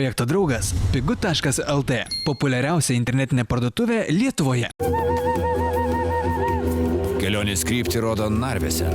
Projekto draugas pigu.lt – populiariausia internetinė parduotuvė Lietuvoje. Kelionės kryptį rodo Narvėse.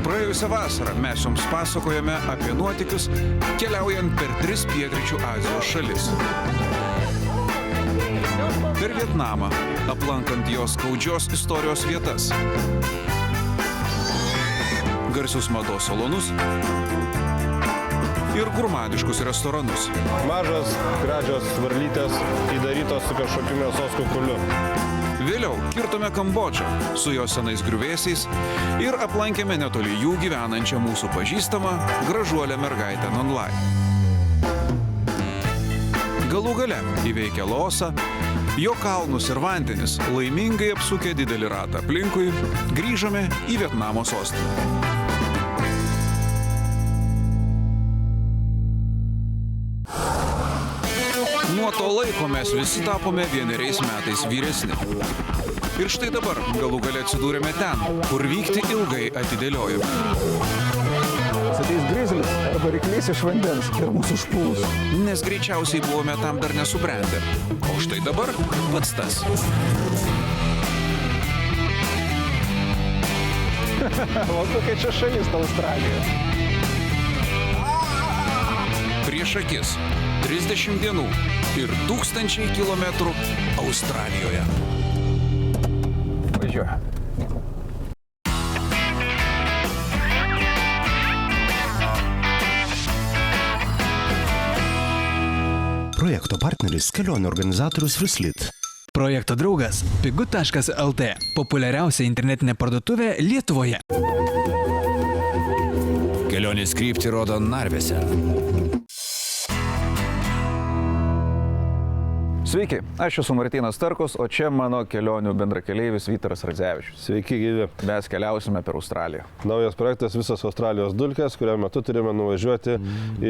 Praėjusią vasarą mes jums pasakojame apie nuotykius keliaujant per 3 pietryčių Azijos šalis. Per Vietnamą, aplankant jos skaudžios istorijos vietas. Garsius mados salonus ir gurmaniškus restoranus. Mažas, gražios varlytės įdarytos su kažkokiu mėsos kukuliu. Vėliau kirtome Kambodžą su jos senais griuvėsiais ir aplankėme netoli jų gyvenančią mūsų pažįstamą gražuolę mergaitę Nong Lai. Galų gale įveikę Laosą, jo kalnus ir vandenis, laimingai apsukę didelį ratą aplinkui, grįžome į Vietnamo sostinę. Nuo to laiko mes visi tapome 1 metais vyresni. Ir štai dabar galų gale atsidūrėme ten, kur vykti ilgai atidėliojome. Ateis grizlis arba ryklys iš vandens ir mūsų užpuls. Nes greičiausiai buvome tam dar nesubrendę. O štai dabar pats tas. O kokia čia šalis ta Australija. Prieš akis 30 dienų ir 1000 kilometrų Australijoje. Važiuoja. Projekto partneris kelionių organizatorius Frislit. Projekto draugas pigu.lt – populiariausia internetinė parduotuvė Lietuvoje. Kelionės kryptį rodo Narvėse. Sveiki, aš esu Martynas Starkus, o čia mano kelionių bendrakeleivis Vytaras Radzevičius. Sveiki, gyvi. Mes keliausime per Australiją. Naujas projektas visas Australijos dulkės, kurio metu turime nuvažiuoti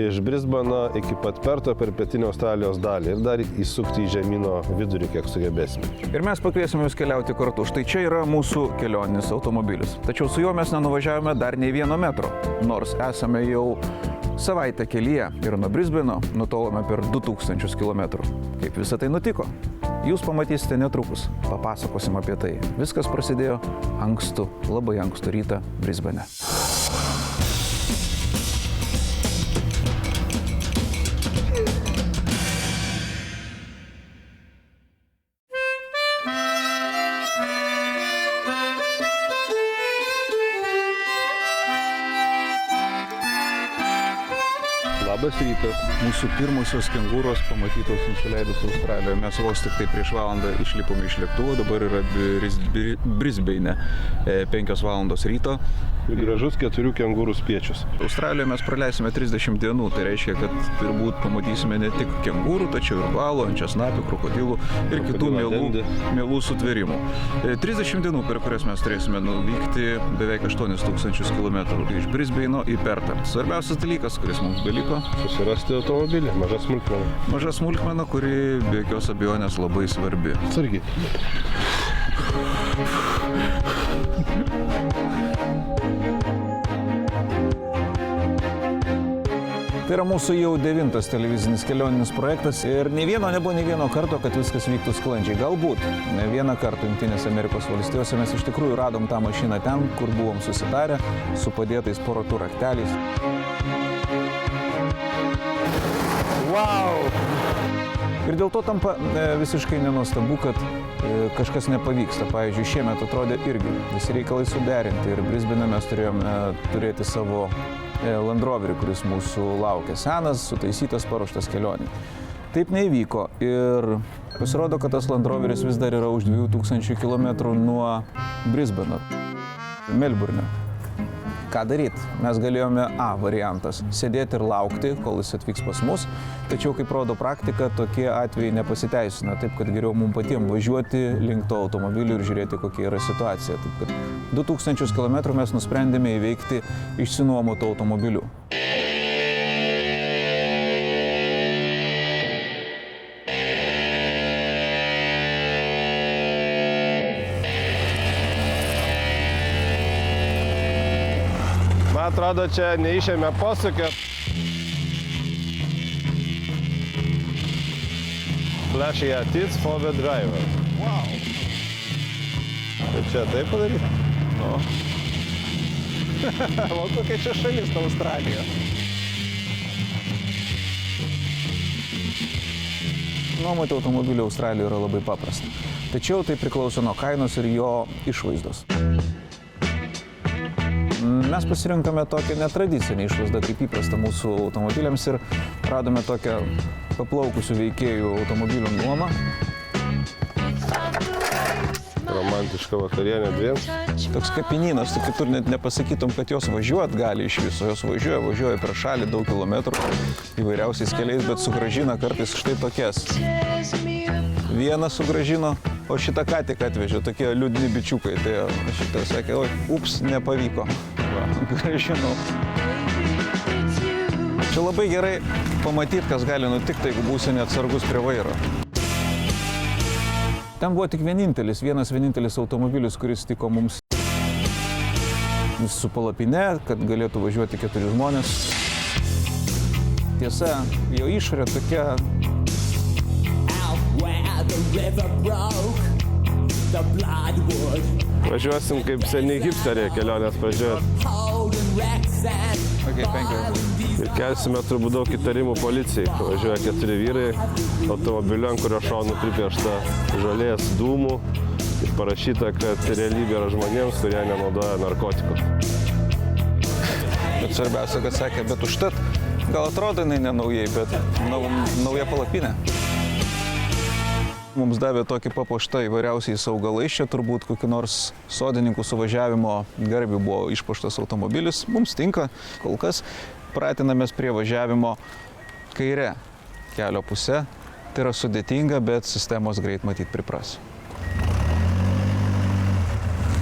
iš Brisbano iki pat Perto per pietinę Australijos dalį ir dar įsukti į žemyno vidurį, kiek sugebėsime. Ir mes pakviesime jūs keliauti kartu. Štai čia yra mūsų kelioninis automobilis. Tačiau su juo mes nenuvažiavome dar nei 1 metro, nors esame jau savaitę kelyje ir nuo Brisbano nutolome per 2000 km. Kaip visą tai nutiko? Jūs pamatysite netrukus. Papasakosim apie tai. Viskas prasidėjo ankstų, labai ankstų rytą Brisbane. Labas rytas. Mūsų pirmosios kengūros pamatytos nusileidus Australijoje. Mes vos tik tai prieš valandą išlipome iš lėktuvo, dabar yra Brisbane 5 valandos ryto. Ir gražus 4 kengūrų spiečius. Australijoje mes praleisime 30 dienų, tai reiškia, kad turbūt pamatysime ne tik kengūrų, tačiau ir valų, ančiasnapių, krokodilų ir kitų mielų sutvėrimų. 30 dienų, per kurias mes turėsime nuvykti beveik 8000 km iš Brisbane į Pertą. Svarbiausias dalykas, kuris mums beliko – susirasti automobilį, maža smulkmena. Maža smulkmena, kuri be jokios abejonės labai svarbi. Atsargiai. Tai yra mūsų jau 9 televizinis kelioninis projektas ir nei vieno karto, kad viskas vyktų sklandžiai. Galbūt ne vieną kartą Jungtinėse Amerikos valstijose mes iš tikrųjų radom tą mašiną ten, kur buvom susitarę, su padėtais porotų rakteliais. Wow! Ir dėl to tampa visiškai nenuostabu, kad kažkas nepavyksta. Pavyzdžiui, šiemet atrodė irgi visi reikalai suderinti ir Brisbane mes turėjome turėti savo Land Roverį, kuris mūsų laukia. Senas, sutaisytas, paruoštas kelionį. Taip neįvyko ir pasirodo, kad tas Land Roveris vis dar yra už 2000 km nuo Brisbano, Melburne. ką daryti? Mes galėjome A variantas – sėdėti ir laukti, kol jis atvyks pas mus, tačiau, kaip rodo praktika, tokie atvejai nepasiteisina, taip kad geriau mums patiems važiuoti link to automobilių ir žiūrėti, kokia yra situacija. Taip kad 2000 km mes nusprendėme įveikti išsinuomotų automobilių. Man atrodo, čia neišėmė posūkio. Flashing atits for the driver. Wow. Tai čia taip padaryti? O. O kokia čia šalis, ta Australija. Nuomoti automobilį Australijoje yra labai paprasta. Tačiau tai priklauso nuo kainos ir jo išvaizdos. Mes pasirinkome tokią netradicinę išvaizdą, kaip įprasta mūsų automobiliams ir radome tokią paplaukusių veikėjų automobilių nuomą. Romantiška vakarienė dviems. Toks kapinynas, tu kitur net nepasakytum, kad jos važiuot gali iš viso. Jos važiuoja per šalį daug kilometrų įvairiausiais keliais, bet sugrąžina kartais štai tokias. Vieną sugrąžino, o šitą ką tik atvežė, tokie liūdni bičiukai. Tai šitą sakė, oi, ups, nepavyko. Va, grąžinau. Čia labai gerai pamatyti, kas gali nutikti, jeigu būsi neatsargus prie vairo. Ten buvo tik vienas vienintelis automobilis, kuris tiko mums su palapine, kad galėtų važiuoti 4 žmonės. Tiesa, jo išorė tokia... Važiuosim kaip seniai hipsteriai kelionės pradžioje. Ir kelsime turbūt daug įtarimų policijai. Važiuoja 4 vyrai automobiliu, ant kurio šonų pripiešta žolės dūmų ir parašyta, kad realybė yra žmonėms, kurie nenaudoja narkotikų. Bet svarbiausia, kad sakė, bet užtat gal atrodo jinai nenaujai, bet nauja palapinė. Mums davė tokį papuoštą įvairiausiais augalais, čia turbūt kokiu nors sodininkų suvažiavimo garbių buvo išpuoštas automobilis. Mums tinka, kol kas pratinamės prie važiavimo kaire kelio puse. Tai yra sudėtinga, bet sistemos greit matyt pripras.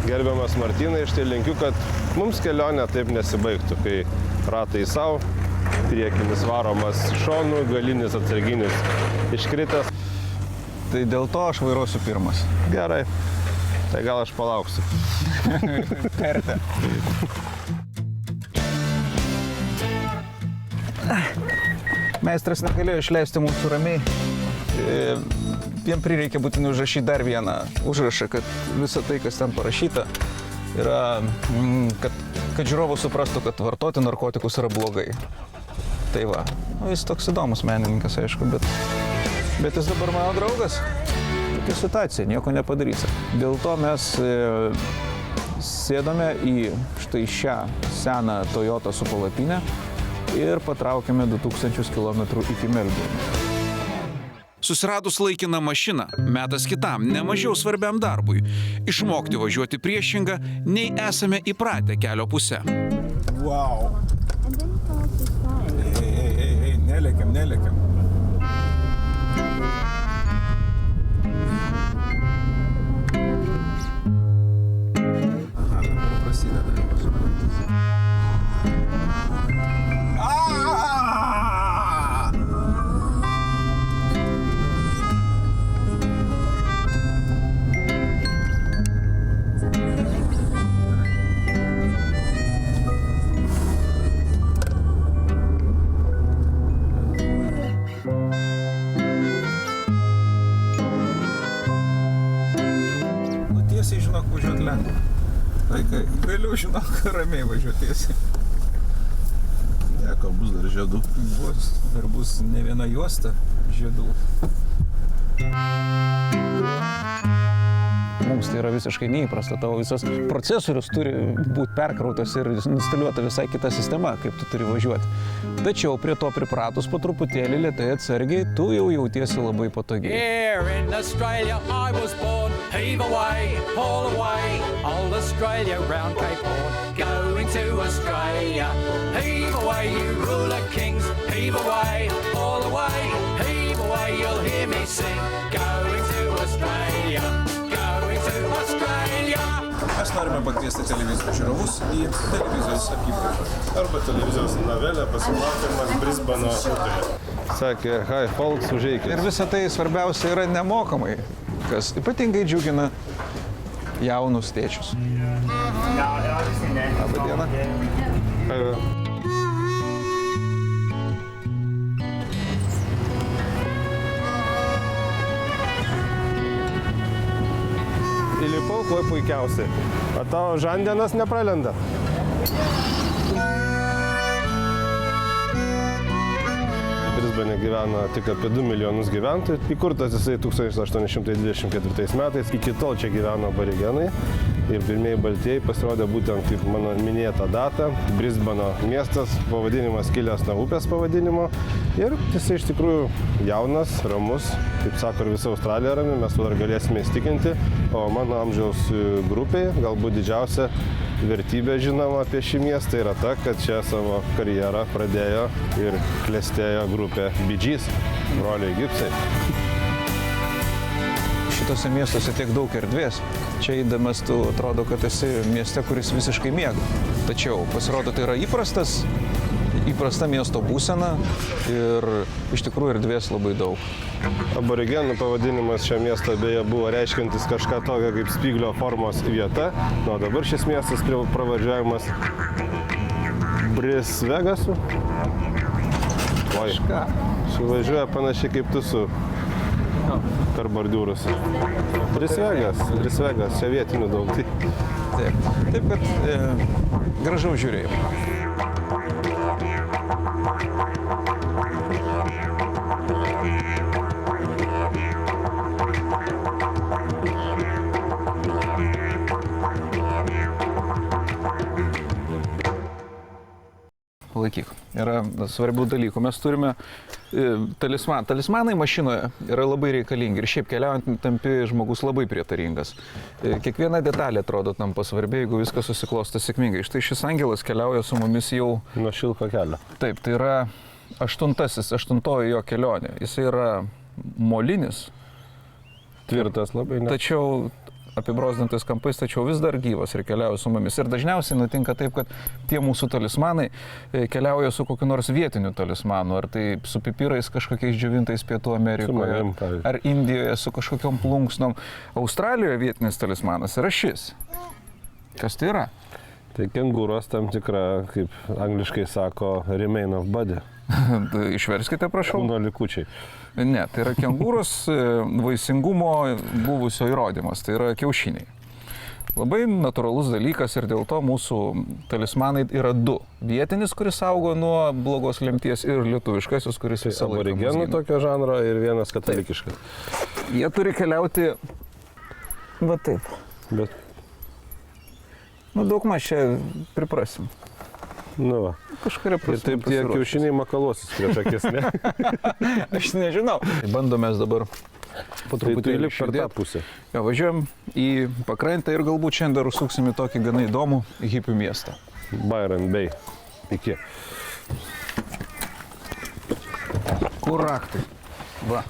Gerbiamas Martynai, aš tai linkiu, kad mums kelionė taip nesibaigtų, kai ratai savo, priekinis varomas šonų, galinis atsarginis iškritęs. Tai dėl to aš vairuosiu pirmas. Gerai, tai gal aš palauksiu. Kartą. Meistras negalėjo išleisti mūsų ramiai. Jiem prireikia būtinai užrašyti dar vieną užrašą, kad visa tai, kas ten parašyta, yra, kad žiūrovas suprastų, kad vartoti narkotikus yra blogai. Tai va, jis toks įdomus menininkas, aišku, bet jis dabar mano draugas. Tokia situacija, nieko nepadarysi. Dėl to mes sėdome į štai šią seną Toyota su palapinę ir patraukėme 2000 km iki Melburno. Susiradus laikiną mašiną, metas kitam, nemažiau svarbiam darbui – išmokti važiuoti priešingą, nei esame įpratę kelio pusę. Wow! Ei, nelėkiam. Žinok, važiuot lengva. Vaikai, galiu, žinok, ramiai važiuoti tiesiai. Nieko, bus dar žiedų. Bus ne viena juosta žiedų. Mums tai yra visiškai neįprasta, tavo visas procesorius turi būti perkrautas ir instaliuota visai kita sistema, kaip tu turi važiuoti. Tačiau prie to pripratus po truputėlį lėtai atsargiai, tu jau jautiesi labai patogiai. Here in Australia I was born, heave away, haul away, old Australia round Cape Horn, going to Australia. Heave away, you ruler kings, heave away, all the way. Heave away, you'll hear me sing. Going to Australia, going to Australia. Mes norime pakviesti televizijos žiūrovus į televizijos apybraižą. Arba televizijos novelė pasimatymas Brisbano upėje. Sakė, hi, folks, užeikit. Ir visa tai svarbiausia yra nemokamai, kas ypatingai džiugina jaunus tėčius. Labą dieną. Įlipau kuo puikiausiai. O tavo žandienas nepralenda. Brisbane gyvena tik apie 2 milijonus gyventojų. Įkurtas jisai 1824 metais. Iki tol čia gyveno aborigenai. Ir pirmieji baltieji pasirodė būtent kaip mano minėta data. Brisbano miestas, pavadinimas kilęs nuo upės pavadinimo. Ir jisai iš tikrųjų jaunas, ramus, kaip sako ir visa Australija rami, mes dar galėsime įstikinti. O mano amžiaus grupiai galbūt didžiausia vertybė žinoma apie šį miestą yra ta, kad čia savo karjerą pradėjo ir klestėjo grupė Bee Gees, broliai Gibsai. Šitose miestuose tiek daug erdvės. Čia eidamas tu atrodo, kad esi mieste, kuris visiškai miega. Tačiau pasirodo, tai yra įprasta miesto būsena ir iš tikrųjų erdvės labai daug. Aborigenų pavadinimas šio miesto beje buvo reiškiantis kažką tokio kaip spyglio formos vieta. O dabar šis miestas pravardžiuojamas Brisvegasu. Oi, suvažiuoja panašiai kaip tu su per bordiūrus. Brisvegas, čia vietinių daug. Taip kad gražaus žiūrėjimo. Palaikyk. Yra svarbių dalykų. Mes turime talismaną. Talismanai mašinoje yra labai reikalingi ir šiaip keliaujant tampi žmogus labai prietaringas. Kiekviena detalė atrodo tampa svarbi, jeigu viskas susiklosto sėkmingai. Štai šis angelas keliauja su mumis jau nuo šilko kelio. Taip, tai yra aštuntoji jo kelionė. Jis yra molinis. Tvirtas labai, ne? Tačiau apibrozdintais kampais, tačiau vis dar gyvas ir keliauja su mumis. Ir dažniausiai nutinka taip, kad tie mūsų talismanai keliauja su kokiu nors vietiniu talismanu, ar tai su pipirais kažkokiais džiovintais Pietų Amerikoje, ar Indijoje su kažkokiom plunksnom. Australijoje vietinis talismanas yra šis. Kas tai yra? Tai kengūros tam tikra, kaip angliškai sako, remain of body. Išverskite, prašau. Kūno likučiai. Ne, tai yra kengūros vaisingumo buvusio įrodymas, tai yra kiaušiniai. Labai natūralus dalykas ir dėl to mūsų talismanai yra du. Vietinis, kuris saugo nuo blogos lemties, ir lietuviškasis, kuris visą laiką mus gina. Aborigenų tokio žanro ir vienas katalikiškas. Jie turi keliauti va taip. Bet... daugmaž čia priprasim. Nu va. Kažkuria prasme. Ir taip tie kiaušiniai makalosis prieš akis, ne? Aš nežinau. Bandomės dabar po truputėlį per tą pusę. Jo, važiuojam į pakrantę ir galbūt šiandien dar užsuksim į tokį gana įdomų hipių miestą. Byron Bay. Iki. Kur raktai? Va.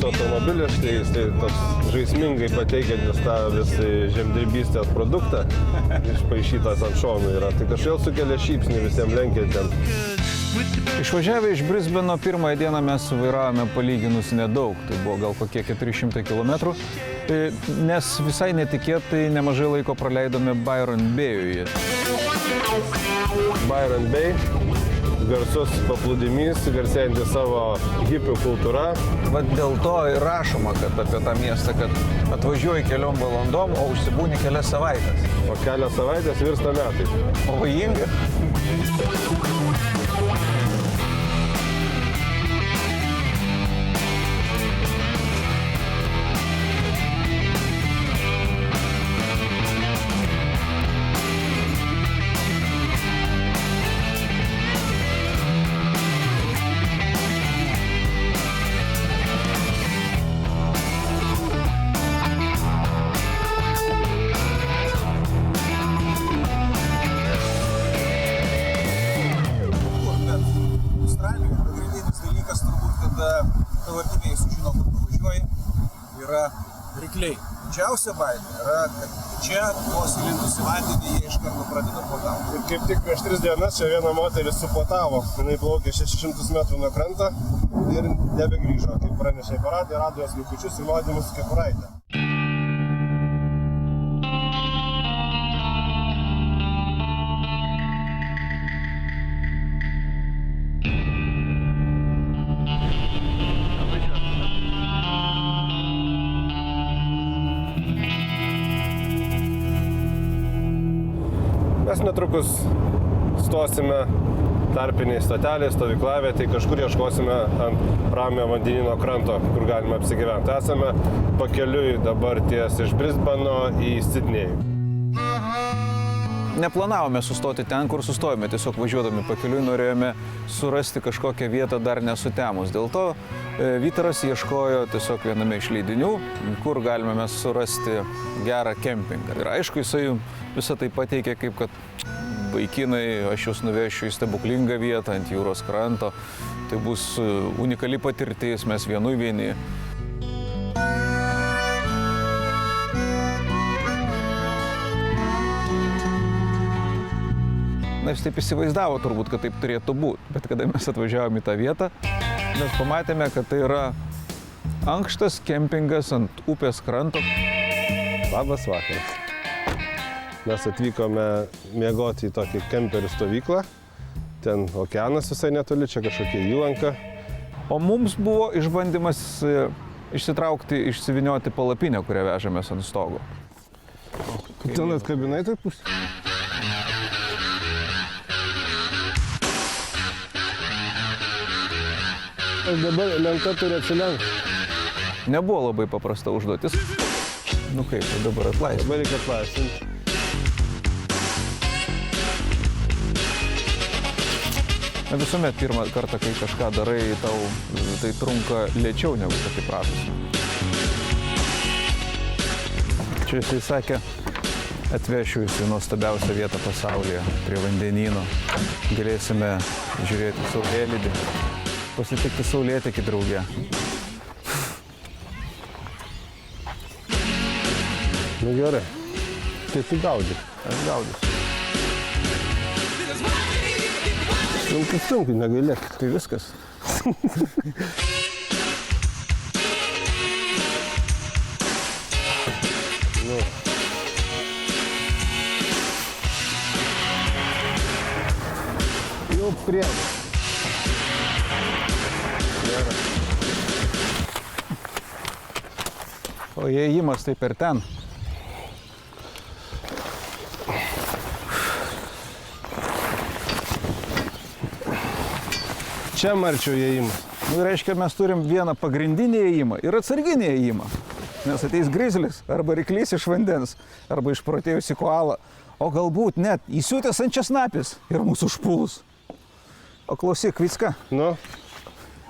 Automobilis, tai jis toks žaismingai pateikiantis tą visą žemdirbystės produktą, išpaišytas ant šonų yra. Tai kažkaip sukelia šypsnį visiems lenkiantiems. Išvažiavę iš Brisbano pirmąją dieną mes vairavome palyginus nedaug, tai buvo gal kokie 400 km, nes visai netikėtai nemažai laiko praleidome Byron Bay'uje. Byron Bay, garsus paplūdimys, garsėjantis savo hipių kultūra. Vat dėl to ir rašoma, kad apie tą miestą, kad atvažiuoji keliom valandom, o užsibūni kelias savaitės. O kelias savaitės virsta metais. Pavojinga. Australijoje pagrindinis dalykas turbūt, kada tavo artimieji sužino, kad nuvažiuoji, yra rykliai. Didžiausia baimė yra, kad čia vos įlindus į vandenį, jie iš karto pradeda puotauti. Ir kaip tik prieš 3 dienas čia viena moteris supuotavo. Jinai plaukė 600 metrų nuo krantą ir nebegrįžo. Kaip pranešė per radiją, rado jos likučius ir maudymus su kepuraite. Mes netrukus stosime tarpiniai stoteliai, stovyklavietėje, kažkur ieškosime ant ramiojo vandenyno kranto, kur galime apsigyventi. Esame pakeliui dabar ties iš Brisbano į Sidnėjų. Neplanavome sustoti ten, kur sustojome, tiesiog važiuodami pakeliui norėjome surasti kažkokią vietą dar nesutemus. Dėl to Vytaras ieškojo tiesiog viename iš leidinių, kur galime mes surasti gerą kempingą. Ir aišku, jisai visą tai pateikė kaip, kad vaikinai, aš jūs nuvešiu į stebuklingą vietą ant jūros kranto. Tai bus unikali patirtis, mes vieni. Na, jis taip įsivaizdavo turbūt, kad taip turėtų būti. Bet kada mes atvažiavome į tą vietą, mes pamatėme, kad tai yra ankštas kempingas ant upės kranto. Labas vakaras. Mes atvykome miegoti į tokį kemperių stovyklą. Ten okeanas visai netoli, čia kažkokia įlanka. O mums buvo išbandymas išsitraukti, išsivinioti palapinę, kurią vežėmės ant stogo. Ten atkabinai taip pusė? Ir dabar lenta turi atsilenkti. Nebuvo labai paprasta užduotis. Nu kaip, dabar atlaisvinti. Dabar reikia atlaisvinti. Visuomet pirmą kartą, kai kažką darai, tau tai trunka lėčiau negu kad įpratusi. Čia jisai sakė, atvešiu jūs į nuostabiausią vietą pasaulyje, prie vandenyno. Galėsime žiūrėti saulėlydį, pasitikti saulėtekį drauge. Nu gerai, tai tu gaudyk. Aš gaudysiu. Sunkiai, negailėk. Tai viskas. Nu. Jau prie. O įėjimas tai per ten. Čia marčio įėjimas. Nu, reiškia, mes turim vieną pagrindinį įėjimą ir atsarginį įėjimą. Nes ateis grizlis, arba ryklys iš vandens, arba išprotėjusi koala, o galbūt net įsiutęs ant česnapis ir mūsų užpulus. O klausyk, Vicka. Nu?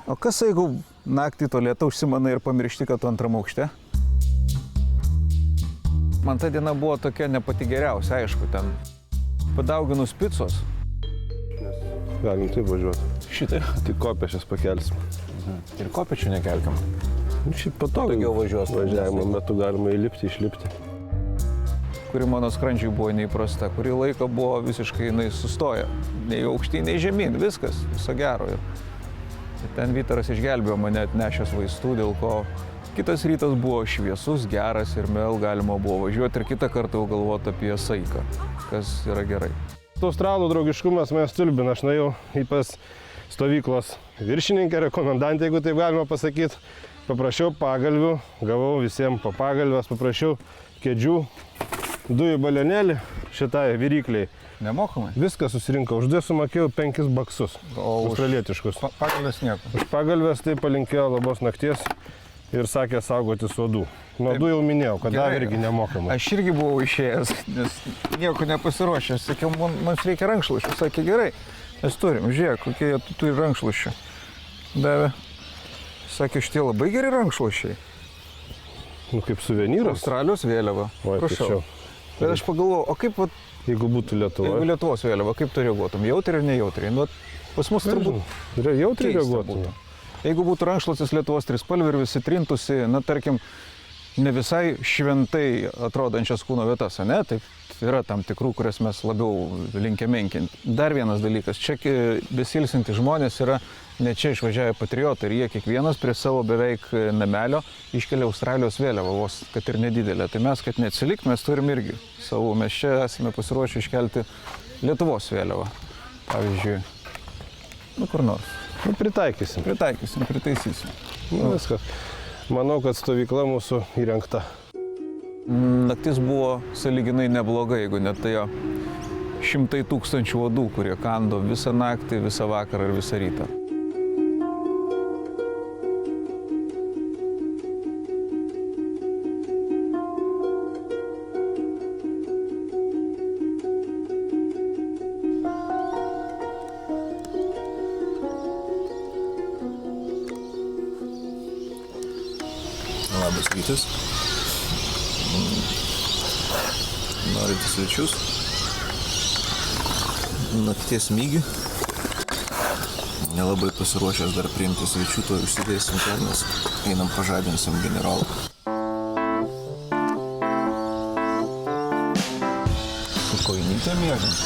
O kas jeigu naktį tualetą užsimanai ir pamiršti, kad tu antram aukšte? Man ta diena buvo tokia ne pati geriausia, aišku, ten padauginus picos. Galim taip važiuoti. Šitai. Tik kopėčias pakelsim. Ir kopėčių nekelkim. Šiaip patogiau važiuos. Važiavimo metu galima įlipti, išlipti. Kuri mano skrandžiui buvo neįprasta, kurį laiką buvo visiškai jinai sustoja. Nei aukštyn, nei žemyn, viskas, viso gero. Ir ten Vytaras išgelbėjo mane atnešęs vaistų, dėl ko kitas rytas buvo šviesus, geras ir vėl galima buvo važiuoti ir kitą kartą jau galvoti apie saiką, kas yra gerai. Australų draugiškumas mane stulbina. Aš nuėjau į pas stovyklos viršininkę, rekomendantę, jeigu taip galima pasakyti. Paprašiau pagalvių, gavau visiems po pagalvės, paprašiau kėdžių, dujų balionėlį šitai virykliai. Nemokamai? Viską susirinkau, už 2 sumokėjau 5 baksus, australietiškus. Pagalvės nieko. Už pagalvės tai palinkėjo labos nakties ir sakė saugoti uodų. Nuodų jau minėjau, kad dar irgi nemokamai. Aš irgi buvau išėjęs, nes nieko nepasiruošęs. Sakiau, mums reikia rankšluosčių. Sakė, gerai, mes turim, žiūrėk, kokie jie turi rankšluosčių. Davė. Sakė, šitie labai geri rankšluosčiai. Nu, kaip suvenyras. Australijos vėliava. Oi, prašau. Bet aš pagalvojau, o kaip, jeigu būtų Lietuva? Jeigu Lietuvos vėliava, kaip tu reaguotum? Jautriai ir nejautriai? Nu, pas mus turbūt jautriai reaguotum. Jeigu būtų rankšluostis Lietuvos trispalvių ir visi trintųsi, na, tarkim, ne visai šventai atrodančias kūno vietas, ne? Taip yra tam tikrų, kurias mes labiau linkę menkinti. Dar vienas dalykas, čia besilsinti žmonės yra ne čia išvažiavę patriotai ir jie kiekvienas prie savo beveik namelio iškelia Australijos vėliavą, vos kad ir nedidelę. Tai mes, kad neatsilikt, mes turim irgi savo, mes čia esame pasiruošę iškelti Lietuvos vėliavą. Pavyzdžiui, nu kur nors. Nu, pritaikysim, pritaisysim. Nu, viskas. Manau, kad stovykla mūsų įrengta. Naktis buvo sąlyginai nebloga, jeigu net tai 100 000 uodų, kurie kando visą naktį, visą vakarą ir visą rytą. Labas rytas. Norite svečius? Nakties mygi. Nelabai pasiruošęs dar priimti svečių, to užsidėsim ten, nes einam pažadinsim generolą. Su kojinytėm miegam.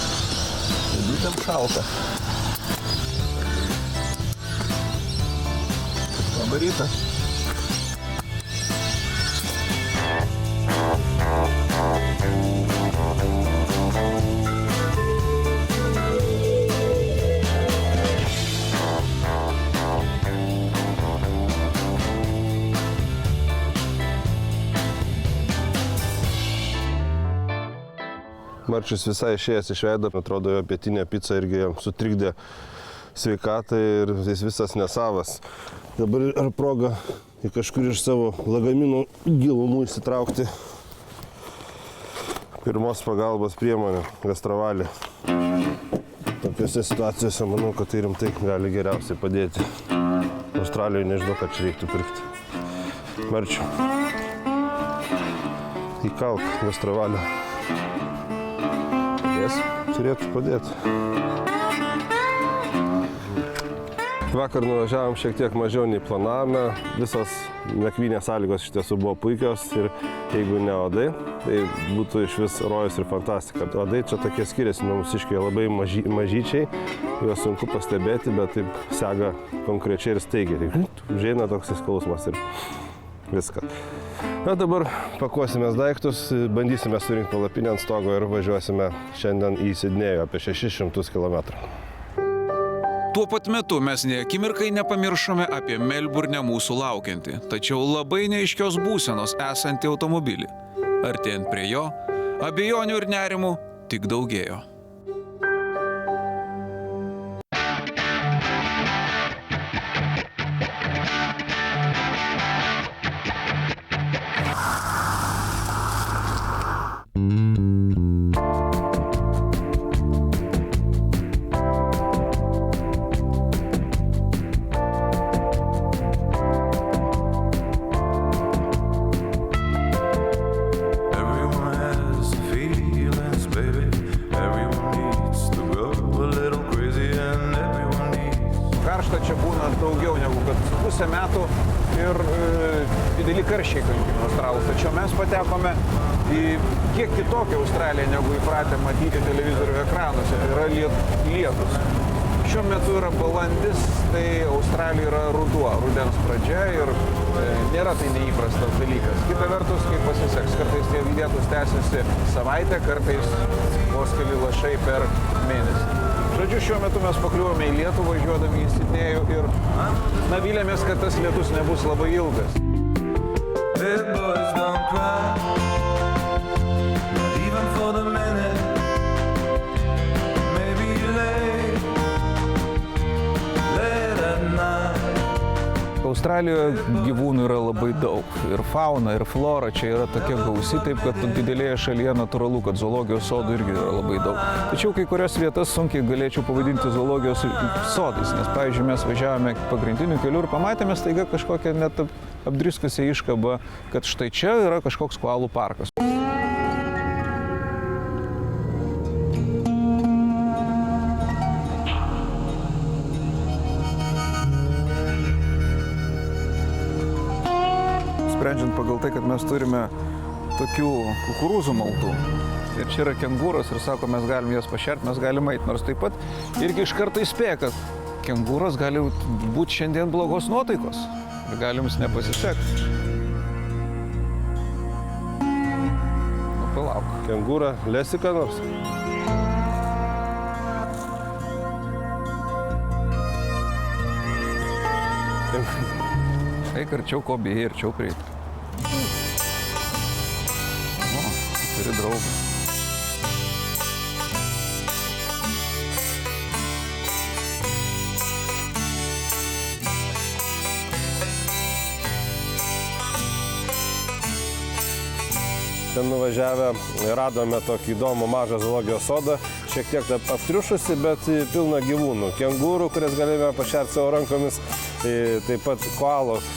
Vidutėm šalta. Labą rytą. Marčius visai išėjęs iš veido, atrodo, jo pietinė pica irgi jam sutrikdė sveikatą ir jis visas nesavas. Dabar ar proga į kažkur iš savo lagaminų gilumų įsitraukti pirmos pagalbos priemonę, gastrovalį. Tokiose situacijose manau, kad tai rimtai gali geriausiai padėti. Australijoje nežinau, ką čia reiktų pirkti. Marčiu, įkalk gastrovalį. Turėtų padėti. Vakar nuvažiavom šiek tiek mažiau nei planavome. Visos nakvynės sąlygos iš tiesų buvo puikios ir jeigu ne uodai, tai būtų iš vis rojus ir fantastika. Uodai čia tokie skiriasi nuo mūsiškiai, labai mažyčiai, juos sunku pastebėti, bet taip sega konkrečiai ir staigiai. Užeina toks skausmas ir viskas. Na dabar pakuosimės daiktus, bandysime surinkti palapinę ant stogo ir važiuosime šiandien į Sidnėjų apie 600 km. Tuo pat metu mes nė akimirkai nepamiršome apie Melburne mūsų laukiantį, tačiau labai neaiškios būsenos esantį automobilį. Artėjant prie jo, abejonių ir nerimų tik daugėjo. Karšta čia būna daugiau negu kad pusę metų ir dideli karščiai, kalbėjome australus. Tačiau mes patekome į kiek kitokią Australiją, negu įpratę matyti televizorių ekranuose. Tai yra lietus. Šiuo metu yra balandis, tai Australija yra ruduo, rudens pradžia ir nėra tai neįprastas dalykas. Kita vertus, kaip pasiseks, kartais tie lietūs tęsiasi savaitę, kartais vos keli lašai per mėnesį. Žodžiu, šiuo metu mes pakliuvome į Lietuvą, važiuodami į Sidnėjų ir vylėmės, kad tas lietus nebus labai ilgas. Bad boys don't cry, not even for the minute. Maybe late at night. Australijoje gyvūnų yra labai daug. Ir fauna, ir flora čia yra tokia gausi, taip kad didelėje šalyje natūralu, kad zoologijos sodų irgi yra labai daug. Tačiau kai kurias vietas sunkiai galėčiau pavadinti zoologijos sodais, nes, pavyzdžiui, mes važiavome pagrindiniu keliu ir pamatėme staiga kažkokią net apdriskusią iškabą, kad štai čia yra kažkoks koalų parkas. Sprendžiant pagal tai, kad mes turime tokių kukurūzų maltų. Ir čia yra kengūros ir sako, mes galim jas pašerti, mes galim eiti. Nors taip pat irgi iš karto įspėja, kad kengūros gali būti šiandien blogos nuotaikos. Ir gali jums nepasisekti. Nu, palauk. Kengūra, lesi ką nors? Eik arčiau, ko bijai, arčiau prieiti. O, turi draugą. Ten nuvažiavę radome tokį įdomų mažą zoologijos sodą, šiek tiek aptriušusi, bet pilna gyvūnų. Kengūrų, kurias galėjome pašerti savo rankomis, taip pat koalos.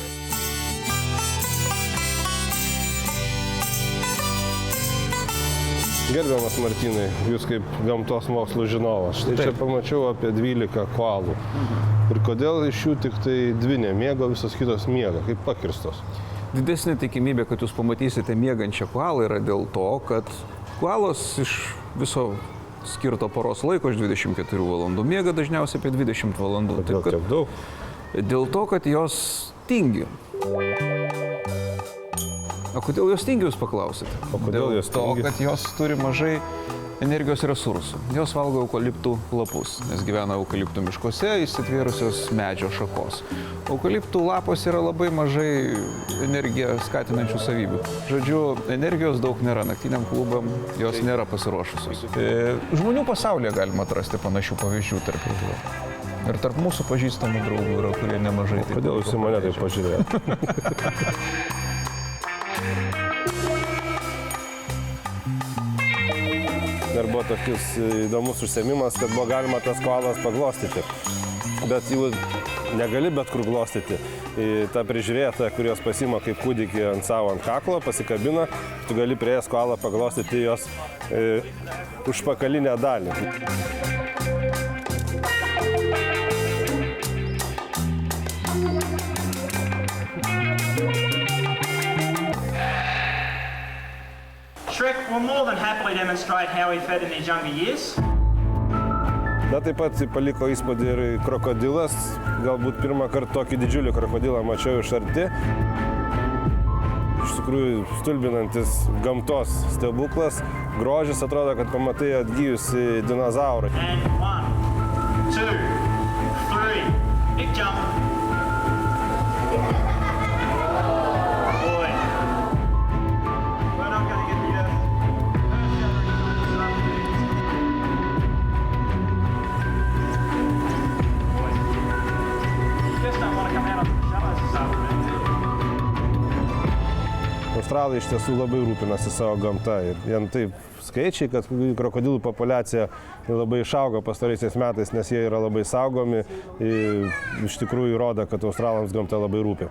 Gerbiamas Martynai, jūs kaip gamtos mokslų žinovas, štai čia pamačiau apie 12 koalų. Ir kodėl iš jų tik tai 2 nemiego, visos kitos miega, kaip pakirstos? Didesnė tikimybė, kad jūs pamatysite miegančią koalą yra dėl to, kad koalos iš viso skirto paros laiko, iš 24 valandų, miega dažniausiai apie 20 valandų. Kodėl tiek daug? Dėl to, kad jos tingi. O kodėl jos tingi, jūs paklausite? O kodėl jos tingi? Dėl to, kad jos turi mažai energijos resursų. Jos valgo eukaliptų lapus, nes gyvena eukaliptų miškuose, įsitvėrusios medžio šakos. Eukaliptų lapuose yra labai mažai energiją skatinančių savybių. Žodžiu, energijos daug nėra, naktiniam klubam jos nėra pasiruošusios. Žmonių pasaulyje galima atrasti panašių pavyzdžių tarp jų. Ir tarp mūsų pažįstamų draugų yra, kurie nemažai. Kodėl jūs į mane taip pažiūrėjote? Dar buvo tokius įdomus užsiėmimas, kad buvo galima tas koalas paglostyti. Bet jų negali bet kur glostyti. Ta prižiūrėta, kurios pasima kaip kūdikį ant savo ant kaklo, pasikabina, tu gali prieėjęs koalą paglostyti jos užpakalinę dalį. Shrek will more than happily demonstrate how he fed in his younger years. Na, taip pat paliko įspūdį ir krokodilas. Galbūt pirmą kartą tokį didžiulį krokodilą mačiau iš arti. Iš tikrųjų, stulbinantis gamtos stebuklas. Grožis, atrodo, kad pamatai atgyjusi dinozaurą. And 1, 2, 3, big jump. Australai iš tiesų labai rūpinasi savo gamtą ir vien taip skaičiai, kad krokodilų populiacija labai išaugo pastaraisiais metais, nes jie yra labai saugomi, iš tikrųjų rodo, kad australams gamta labai rūpi.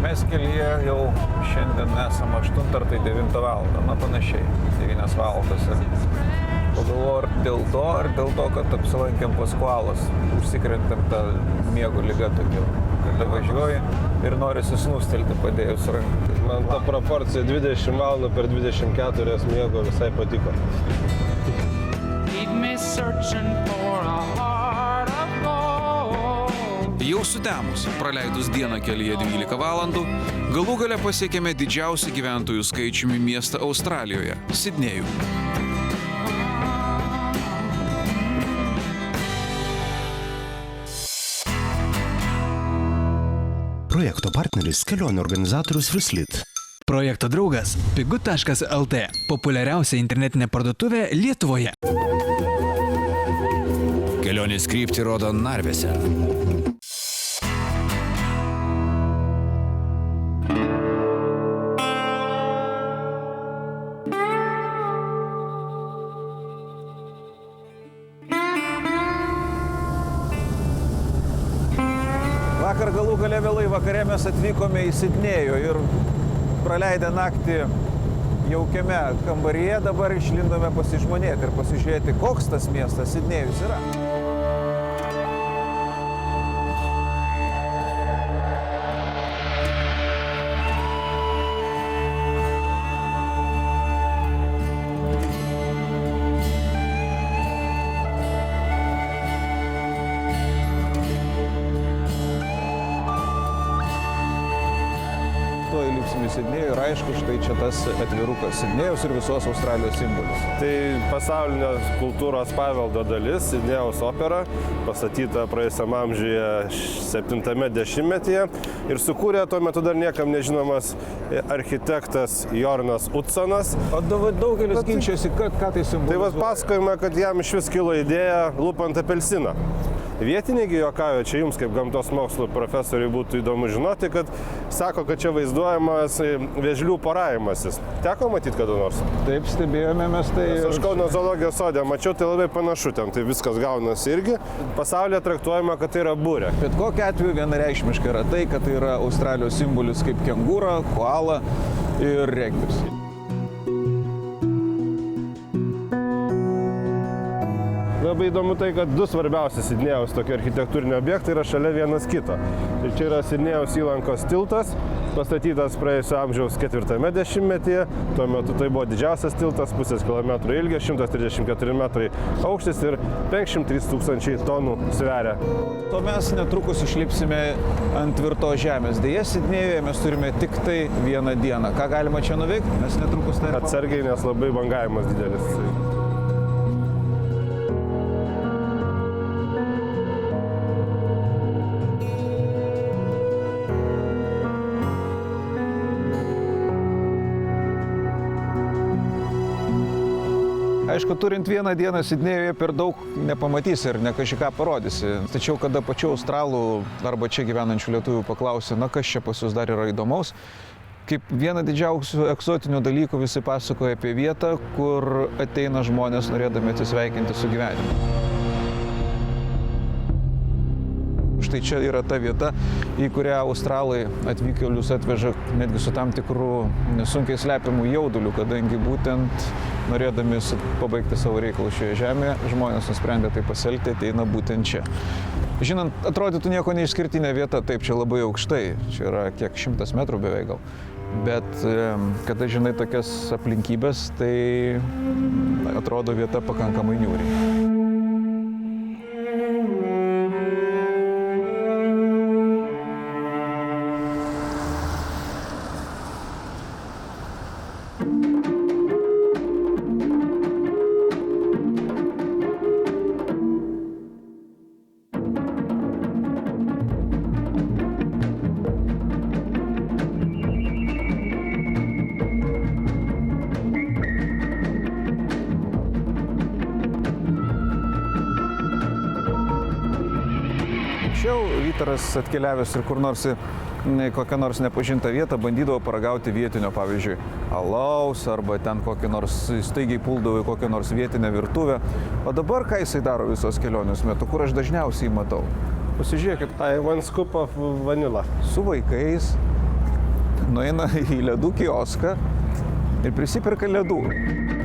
Mes kelyje jau šiandien esame 8 ar tai 9 valandą, na panašiai, 9 valandas. Pagalvoju, ar dėl to, kad apsilankėm pas koalas, užsikrentėm tą miego ligą tokią, davažiuoji ir norisi snūstelti padėjus ranką. Man ta proporcija 20 valandų per 24 miego visai patiko. Keep me searching for a heart of gold. Jau sutemus, praleidus dieną kelyje 12 valandų, galų gale pasiekėme didžiausią gyventojų skaičiumi miestą Australijoje – Sidnėjų. Projekto partneris kelionių organizatorius Frislit. Projekto draugas pigu.lt – populiariausia internetinė parduotuvė Lietuvoje. Kelionės kryptį rodo Narvėse. Vakar galų gale vėlai vakare mes atvykome į Sidnėjų ir praleidę naktį jaukiame kambaryje, dabar išlindome pasižmonėti ir pasižiūrėti, koks tas miestas Sidnėjus yra. Į Sidnėjų ir aišku, štai čia tas atvirukas Sidnėjaus ir visos Australijos simbolis. Tai pasaulinio kultūros paveldo dalis, Sidnėjaus opera, pastatyta praėjusiam amžiuje 70-metyje ir sukūrė tuo metu dar niekam nežinomas architektas Jornas Utsonas. O daugelis ginčiasi, ką tai simbolizuoja? Tai pasakojama, kad jam iš vis kilo idėja lupant apelsiną. Vietiniai juokauja, čia jums kaip gamtos mokslų profesoriui būtų įdomu žinoti, kad sako, kad čia vaizduojamas vėžlių poravimasis. Teko matyti kada nors? Taip, stebėjome mes tai. Aš Kauno zoologijos sode mačiau, tai labai panašu, ten tai viskas gaunasi irgi. Pasaulyje traktuojama, kad tai yra burė. Bet kokiu atveju vienareikšmiškai yra tai, kad tai yra Australijos simbolis kaip kengūra, koala ir regbis. Labai įdomu tai, kad du svarbiausi Sidnėjaus tokio architektūrinio objektai yra šalia vienas kito. Ir čia yra Sidnėjaus įlankos tiltas, pastatytas praėjusio amžiaus 40-metyje. Tuo metu tai buvo didžiausias tiltas, pusės kilometro ilgio, 134 metrai aukštis ir 503 000 tonų sveria. To mes netrukus išlipsime ant tvirtos žemės. Deja, Sidnėjuje mes turime tik tai vieną dieną. Ką galima čia nuveikti? Mes netrukus tai... Atsargiai, nes labai bangavimas didelis. Aišku, turint vieną dieną Sidnėjuje per daug nepamatysi ir ne kažką parodysi. Tačiau, kada pačių australų arba čia gyvenančių lietuvių paklausi, na kas čia pas jūs dar yra įdomaus, kaip vieną didžiausių egzotinių dalykų visi pasakoja apie vietą, kur ateina žmonės norėdami atsisveikinti su gyvenimu. Štai čia yra ta vieta, į kurią australai atvykėlius atveža netgi su tam tikrų sunkiai slepiamų jaudulių, kadangi būtent norėdami pabaigti savo reikalus šioje žemėje, žmonės nusprendė tai pasielgti, ateina būtent čia. Žinant, atrodytų nieko neišskirtinė vieta, taip, čia labai aukštai, čia yra kiek 100 metrų beveik gal. Bet kada žinai tokias aplinkybės, tai atrodo vieta pakankamai niūriai. Vytaras atkeliavęs ir kur nors į kokią nors nepažintą vietą bandydavo paragauti vietinio, pavyzdžiui, alaus arba ten kokį nors staigiai puldavo į kokią nors vietinę virtuvę. O dabar ką jisai daro visos kelionės metu, kur aš dažniausiai jį matau? Pasižiūrėkit. One scoop of vanilla. Su vaikais nueina į ledų kioską ir prisipirka ledų.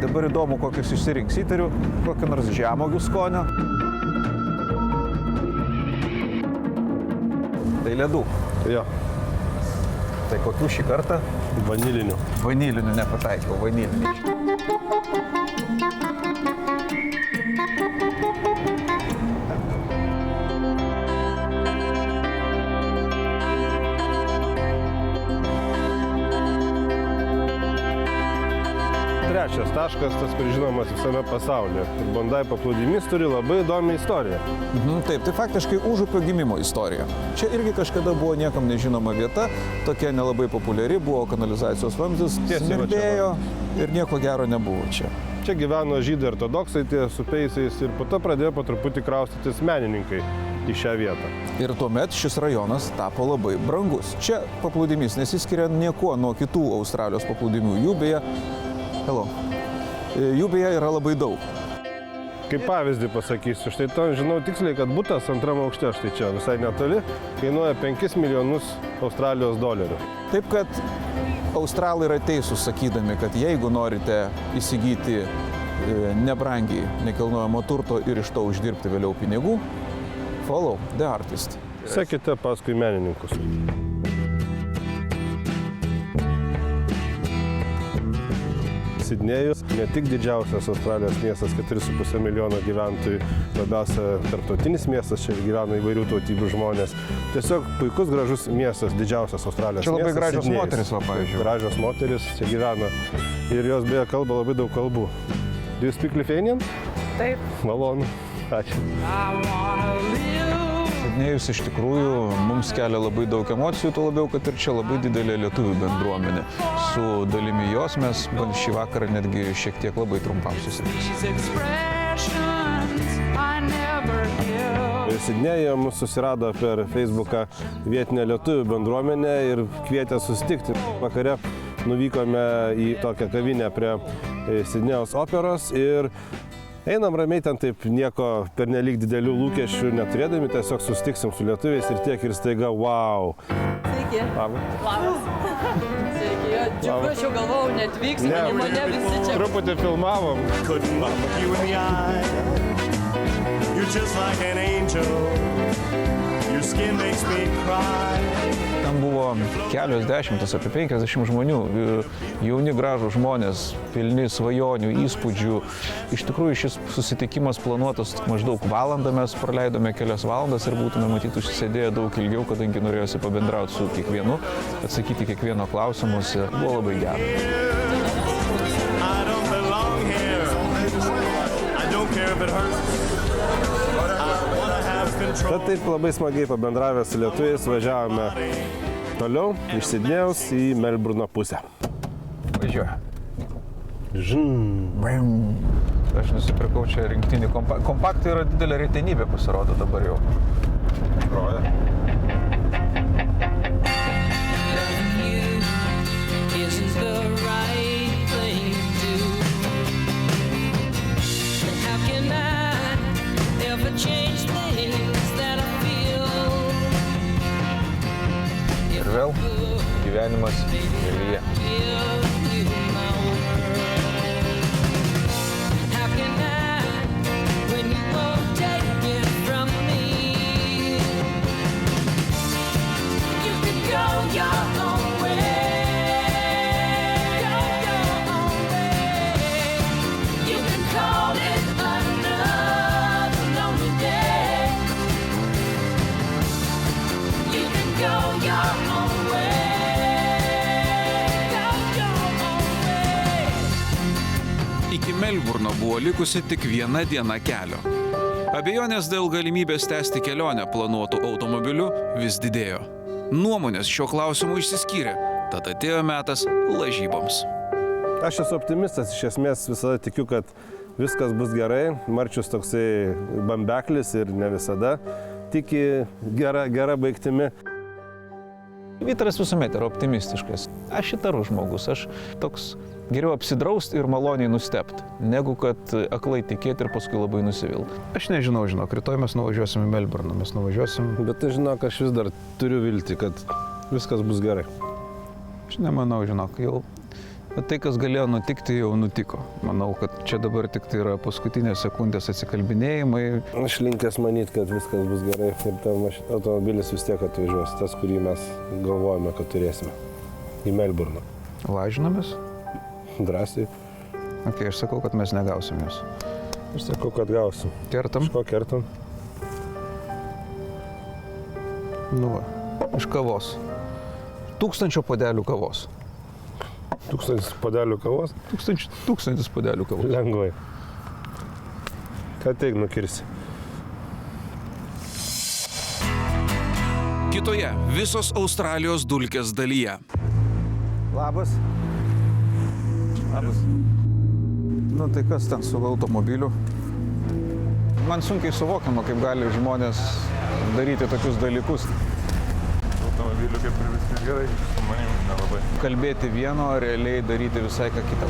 Dabar įdomu, kokius išsirinks, įtariu, kokį nors žemuogių skonio. Tai ledų. Jo, Tai kokių šį kartą? vanilinių. Vanilinių nepataikiau, vanilinių. Trečias taškas, tas, kuris žinomas visame pasaulyje. Ir Bandai paplūdimys turi labai įdomią istoriją. Taip, tai faktiškai Užupio gimimo istorija. Čia irgi kažkada buvo niekam nežinoma vieta, tokia nelabai populiari, buvo kanalizacijos vamzdis, Tiesiai va čia smirdėjo ir nieko gero nebuvo čia. Čia gyveno žydai ortodoksai, tie su peisais, ir po to pradėjo po truputį kraustytis menininkai į šią vietą. Ir tuomet šis rajonas tapo labai brangus. Čia paplūdimys nesiskiria niekuo nuo kitų Australijos paplūdimių. Jų beje yra labai daug. Kaip pavyzdį pasakysiu, štai to žinau tiksliai, kad butas antram aukšte, štai čia visai netoli, kainuoja 5 milijonus Australijos dolerių. Taip kad australai yra teisūs sakydami, kad jeigu norite įsigyti nebrangiai nekilnojamo turto ir iš to uždirbti vėliau pinigų, follow the artist. Sekite paskui menininkus. Sidnėjus ne tik didžiausias Australijos miestas, 4,5 milijono gyventojų, labiausia tarptautinis miestas, čia gyvena įvairių tautybių žmonės. Tiesiog puikus, gražus miestas, didžiausias Australijos miestas. Čia labai gražios Sidnėjus. moteris, va, pavyzdžiui. Gražios moteris čia gyvena ir jos beje kalba labai daug kalbų. Do you speak Lithuanian? Taip. Malonu. Ačiū. Sidnėjus iš tikrųjų mums kelia labai daug emocijų, tuo labiau, kad ir čia labai didelė lietuvių bendruomenė. Su dalimi jos mes šį vakarą netgi šiek tiek labai trumpam susitiksime. Sidnėjuje mus susirado per Facebooką vietinę lietuvių bendruomenę ir kvietė susitikti. Vakare nuvykome į tokią kavinę prie Sidnėjaus operos ir einam ramiai ten taip nieko pernelyg didelių lūkesčių neturėdami, tiesiog susitiksim su lietuviais ir tiek ir staiga wow. Sveiki. Labas. Sveiki. Džiugu, aš jau galvojau, netvyks, mane visi čia. Truputį filmavom. Tam buvo kelios dešimtis, apie 50 žmonių, jauni gražūs žmonės, pilni svajonių, įspūdžių. Iš tikrųjų šis susitikimas planuotas maždaug valandą, mes praleidome kelias valandas ir būtume matyt užsisėdėję daug ilgiau, kadangi norėjosi pabendrauti su kiekvienu, atsakyti kiekvieno klausimus, buvo labai gera. Tad taip labai smagiai pabendravę su lietuviais važiavome toliau iš Sidnėjaus į Melburno pusę. Važiuoja. Žin. Aš nusipirkau čia rinktinį kompaktą. Kompaktai yra didelė retenybė, pasirodo dabar jau. Groja. Ir vėl gyvenimas kelyje. Iki Melburno buvo likusi tik viena diena kelio. Abejonės dėl galimybės tęsti kelionę planuotų automobiliu vis didėjo. Nuomonės šiuo klausimu išsiskyrė, tad atėjo metas lažyboms. Aš esu optimistas, iš esmės visada tikiu, kad viskas bus gerai. Marčius toksai bambeklis ir ne visada tiki gera baigtimi. Vytaras visuomet yra optimistiškas. Aš įtarus žmogus, aš toks geriau apsidraust ir maloniai nustebt, negu kad aklai tikėti ir paskui labai nusivilt. Aš nežinau, rytoj mes nuvažiuosim į Melburną, Bet tai žinok, aš vis dar turiu viltį, kad viskas bus gerai. Aš nemanau, jau Bet tai, kas galėjo nutikti, jau nutiko. Manau, kad čia dabar tik tai yra paskutinės sekundės atsikalbinėjimai. Aš linkęs manyti, kad viskas bus gerai ir automobilis vis tiek atvažiuos, tas, kurį mes galvojame, kad turėsime. Į Melburną. Lažinomės? Drąsiai. Ok, aš sakau, kad mes negausim jos. Aš sakau, kad gausim. Kertam? Ko kertam? Nu va, iš kavos. 1000 puodelių kavos. 1000 puodelių kavos? 1000 puodelių kavos. Lengvai. Ką teik nukirsi? Kitoje visos Australijos dulkės dalyje. Labas. Labas. Nu tai kas ten su automobiliu? Man sunkiai suvokiama, kaip gali žmonės daryti tokius dalykus. Automobiliu kaip ir viskas gerai, su manim nelabai. Kalbėti vieno, realiai daryti visai ką kitą.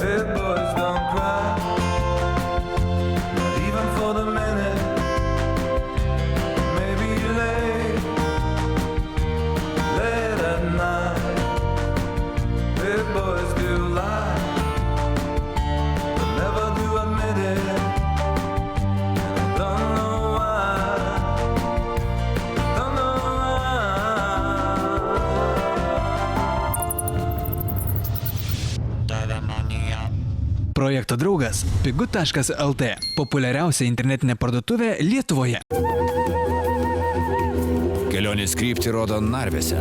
Hey boys, don't cry, not even for the minute. Maybe late at night. Hey boys do lie, but never do admit it. And I don't know why, don't know Projekto draugas – pigu.lt – populiariausia internetinė parduotuvė Lietuvoje. Kelionės kryptį rodo Narvėse.